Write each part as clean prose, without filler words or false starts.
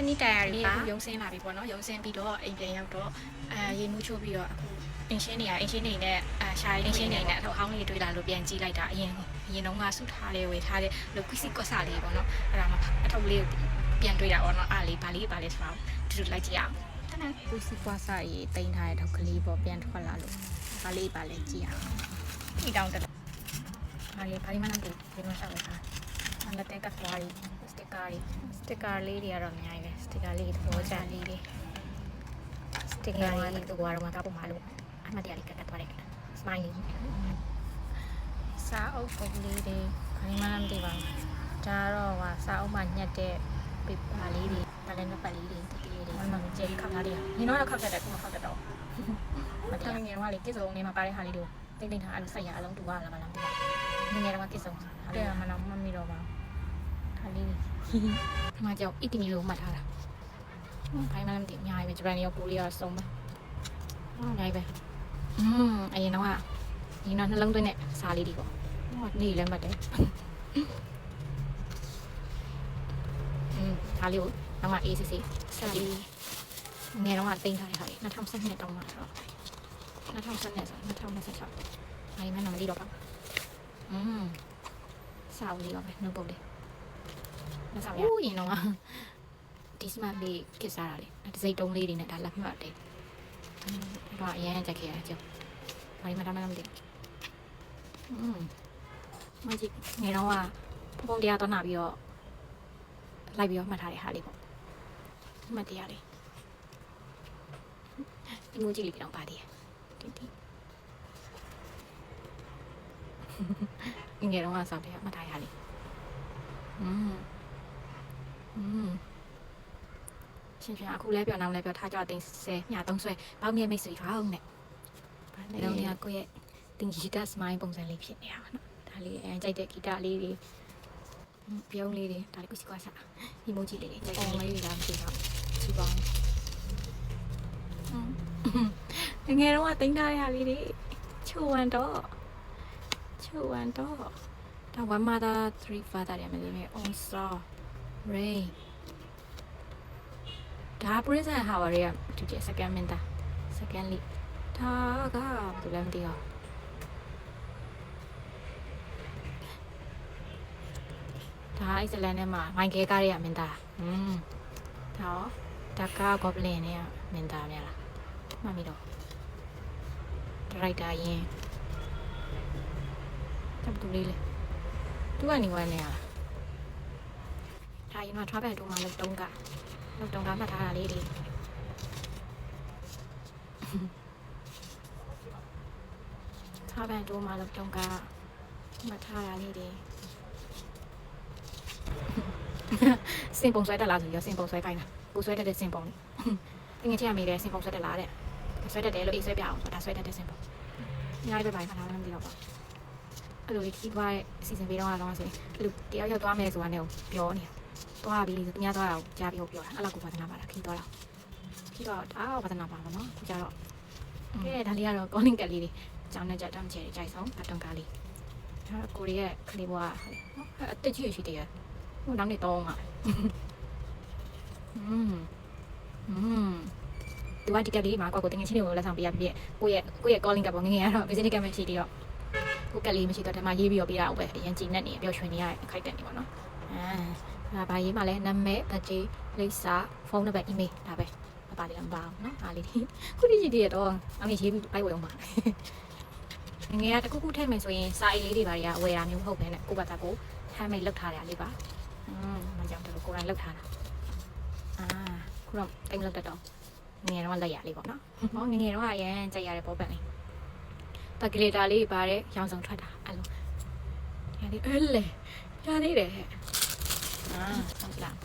နီတိုင်ယာတွေပါ ရုံစင်းလာပြီပေါ့နော်ရုံစင်းပြီးတော့အိမ်ပြန်ရောက်တော့ရေမှုချိုးပြီးတော့အခုအင်ရှင်းနေနဲ့ရှာရင်းအင်ရှင်းနေနဲ့အထောက်ဟောင်းလေးတွေ့လာလို့ပြန်ကြည့်လိုက်တာအရင်တော့ကဆုထားတယ်ဝေထားတယ်လို့ကွီစီကော့စာလေးပေါ့နော်အဲ့ဒါမှအထောက်လေးကိုပြန်တွေ့တာပေါ့နော်အားလေးပါလေးဆိုတော့တူလိုက်ကြည့်အောင်တနက် ပူစီပွားစာရေးတင်ထားတဲ့ထောက်ကလေးပေါ့ပြန်ထွက်လာလို့ပါလေးကြည့်အောင်ဒီတောင်တက်ဘာလေးမနမ်းတူဒီလိုရှောက်လိုက်တာလက်တဲ့ကတ်သွားရီစတစ်ကာလေးတွေကတော့အများကြီးပဲစတစ်ကာလေးသဘောကျလေးတွေစတစ်ကာလေးတို့ကတော့ကပုံမှန်လို့အမှတ်တရလေးကတ်သွားတယ်စမိုင်းလေးစာအုပ်ပုံလေးတွေဘာမှမသိပါဘူးဒါတော့ဟာစာအုပ်မှာညက်တဲ့ပေပါလေးတွေဒါလည်းနှစ်ပတ်လေးတွေတည်းတွေမှမကြည့်ခက်သားတွေညီတော့ခောက်တက်တယ်ခုမခောက်တက်တော့မတန်းငယ်တော့လေကိစုံလေးမှာပါတဲ့ဟာလေးတွေကိုတိတ်ထားအဲ့ဆက်ရအလုံးတူပါလားမလားမသိဘူးငယ်တော့ကိစုံအဲ့ဒါမှတော့မမီတော့ပါခါလေးဒီမှာကြောက်အစ်တင်လို့မှတ်ထားတာဘာမှမသိအများကြီးပဲဂျပန်ရောပူလေးရောစုံပဲအများကြီးပဲအရင်တော့နှလုံးသွင်းတဲ့စားလေးတွေပေါ့နေလည်းမှတ်တယ်ဒါလေးကိုနောက်မှအေးစစ်ဆက်ပြီးငယ်တော့တင်ထားတဲ့ဟာလေး2012တောင်းမှဆိုတော့2012ဆို2026ဘာမှမလေးတော့ပါစာအုပ်လေးတော့ပဲ notebook လေးမဆောင်ရဘူးရင်တော့ဒီစမတ်လေးကစ်စားတာလေဒီစိတ်တုံးလေးတွေနဲ့ဒါလက်မှတ်တယ်တော့အရင်ကြက်ခဲ့ရကြောက်ဘာမှမသိမကြည့်ငယ်တော့ပုံတရားတော့နာပြီးတော့လိုက်ပြီးတော့မှတ်ထားတဲ့ဟာလေးပေါ့မှတ်တရားလေးဒီမိုကြီးလေးတောင်ပါသေးတယ်ဒီငယ်တော့ဆောက်တယ်မှတ်ထားရလေးရှင်အခုလဲပြောနောက်လဲပြောထားကြတင်10ည3ဆွဲပေါင်းမြဲမိတ်ဆွေထောင်းနဲ့ဘာလဲတော့ကိုရဲ့တင်ဂီတာစမိုင်းပုံစံလေးဖြစ်နေတာပါနော်ဒါလေးကြိုက်တဲ့ဂီတာလေးတွေပြုံးလေးတွေဒါလေးကိုစီကွာစားဒီမိုဂျီလေးတွေကြိုက်တဲ့လေးတွေလားမသိတော့စီပေါင်းငယ်တော့တင်ထားရလေးတွေချိုဝမ်တော့ဒါ one mother three father ရမယ်လေ on saw rain ဒါ present hour တွေကဒီ second minute second lead ဒါကဘယ်လိုလဲမသိတော့ဒါအိုက်စလန်ထဲမှာမိုင်ကဲကားတွေကမင်းသားဒါကဂေါဘလင်တွေကမင်းသားများလားမှတ်မိတော့ဒရိုက်တာရင်တပ်တူလေးလေသူကနေဝမ်းနေရလားဒါရင်တော့ travel တူမှာလောက်တုံးကမှတ်ထားတာလေးတွေtravel တူမှာလောက်တုံးကမှတ်ထားတာလေးတွေစင်ပုံဆွဲတက်လာဆိုပြီးစင်ပုံဆွဲခိုင်းတာပူဆွဲတက်တဲ့စင်ပုံလေးငယ်ချင်းအမေလည်းစင်ပုံဆွဲတက်လာတဲ့ဆွဲတက်တယ်လို့အေးဆွဲပြအောင်ဆိုတာဆွဲတက်တဲ့စင်ပုံအများကြီးပဲပါထားတယ်မသိတော့ပါအဲ့လိုကြီးသွားတဲ့အစီအစဉ်ပေးတော့ဆိုရင်လူတယောက်ရောက်သွားမယ်ဆိုတာနဲ့ပြောနေတာသွားပြီသူများသွားတာကိုကြားပြီးပြောတာအဲ့လောက်ကိုပါဒနာပါတာခီးသွားတာခီးတော့ဒါပါဒနာပါပါနော်ကြတော့ကဲဒါလေးကတော့ calling ကလေးတွေကြောင်းနဲ့ကြက်တမ်းချဲကြိုက်ဆုံးဘတ်တုံကားလေးဒါကိုရီးယားကလေးဘွားအတက်ကြီးရှိတယ်ဟိုနောက်နေ့တော့မှာဒီဝါဒီကလေးမှာကိုတင်ငယ်ချင်းတွေကိုလက်ဆောင်ပေးရပြည့်ကိုရဲ့ calling ကပေါ့ငငယ်ကတော့ business ကမှရှိတယ်တော့ကိုကလေးမရှိတော့ဒီမှာရေးပြီးတော့ပေးတာဟုတ်ပဲအရင်ကြည်နဲ့နေပျော်ရွှင်နေရတဲ့အခိုက်တက်နေပေါ့နော်ဒါဘာရေးမှလဲနာမည်ဗကြေးလိပ်စာဖုန်းနံပါတ် email ဒါပဲမပါသေးလားမပါဘူးနော်အားလေးဒီခုဒီကြီးတည်းတော့အမေရေးပြီးပိုက်ဝယ်အောင်ပါငယ်ကတခုခုထည့်မယ်ဆိုရင်စာအိတ်လေးတွေဘာတွေကဝယ်တာမျိုးမဟုတ်ဘဲနဲ့ကိုယ့်ဘာသာကိုဟမ်းမိတ်လောက်ထားတယ်လေးပါမကြောက်တယ်ကိုယ်တိုင်လောက်ထားတာခုတော့တိတ်လောက်တတ်တော့ငယ်တော့လက်ရလေးပေါ့နော်ဟောငယ်တော့အရန်ကြိုက်ရတဲ့ပေါ်ပန်လေးပက်ကလေးတာလေးပါတဲ့ရောင်စုံထွက်တာအဲ့လိုရသေးလေရသေးတယ်ဟုတ်လား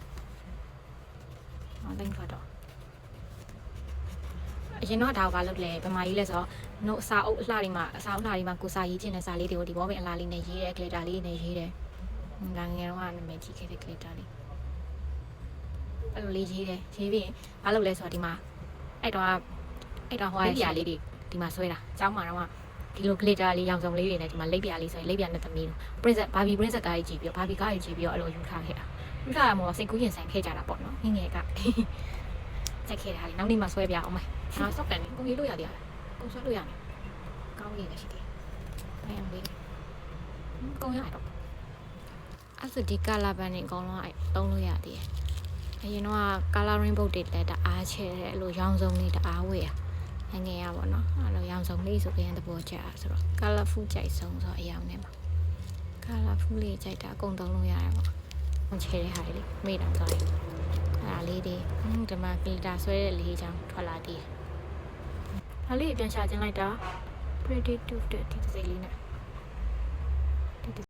တိုင်းထွက်တော့အရင်တော့ဒါဘာလုပ်လဲဗမာကြီးလဲဆိုတော့နှုတ်စာအုပ်အလှတွေမှာကိုစာရေးခြင်းနဲ့စာလေးတွေကိုဒီဘောပင်အလားလေးနဲ့ရေးတယ်ကလစ်တာလေးနဲ့ရေးတယ်ငငယ်တော့နာမည်ကြီးခဲ့တဲ့ကလစ်တာလေးအဲ့လိုလေးရေးတယ်ရေးပြီးဘာလုပ်လဲဆိုတော့ဒီမှာအဲ့တော့ဟိုအရာလေးတွေဒီမှာဆွဲတာအเจ้าမှာတော့ဒီလို glitter လေးရောင်စုံလေးတွေနဲ့ဒီမှာလိပ်ပြာလေးဆိုရင်လိပ်ပြာနဲ့သမီးတို့ princess Barbie princess ကားကြီးကြည့်ပြီးတော့ Barbie ကားကြီးကြည့်ပြီးတော့အဲ့လိုယူထားခဲ့တာ ဥစ္စာမောစိတ်ကူးရင်ဆိုင်ခဲ့ကြတာပေါ့နော်ငငယ်ကစက်ခဲ့တာလေနောက်နေ့မှဆွဲပြအောင်မယ်ငါစောက်တယ်ကိုကြီးလို့ရသေးလားကိုဆွဲလို့ရမယ်ကောင်းကြီးလည်းရှိသေးတယ်အဲ့လေးကောင်းရတော့အဲ့ဆိုဒီကာလာဘန်နေအကုန်လုံးအဲ့သုံးလို့ရသေးတယ်အရင်တော့ကာလာရင်းဘုတ်တွေလည်းတအားချဲတယ်အဲ့လိုရောင်စုံလေးတအားဝေးရငယ်ရပါတော့အဲ့လိုရောင်စုံလေးဆိုပြန်သဘောကျဆိုတော့ colorful ကြိုက်ဆုံးဆိုအရောင်နဲ့မှာ colorful လေးကြိုက်တာအကုန်သုံးလို့ရတယ်ပေါ့ချဲတဲ့ဟာလေးမေ့တော့သွားတယ်အဲ့ဒါလေးဒီမှာကလီတာဆွဲတဲ့လေးချောင်းထွက်လာသေးတယ်ဒါလေးပြန်ရှာခြင်းလိုက်တာ pretty to တဲ့ဒီစိတ်လေးနဲ့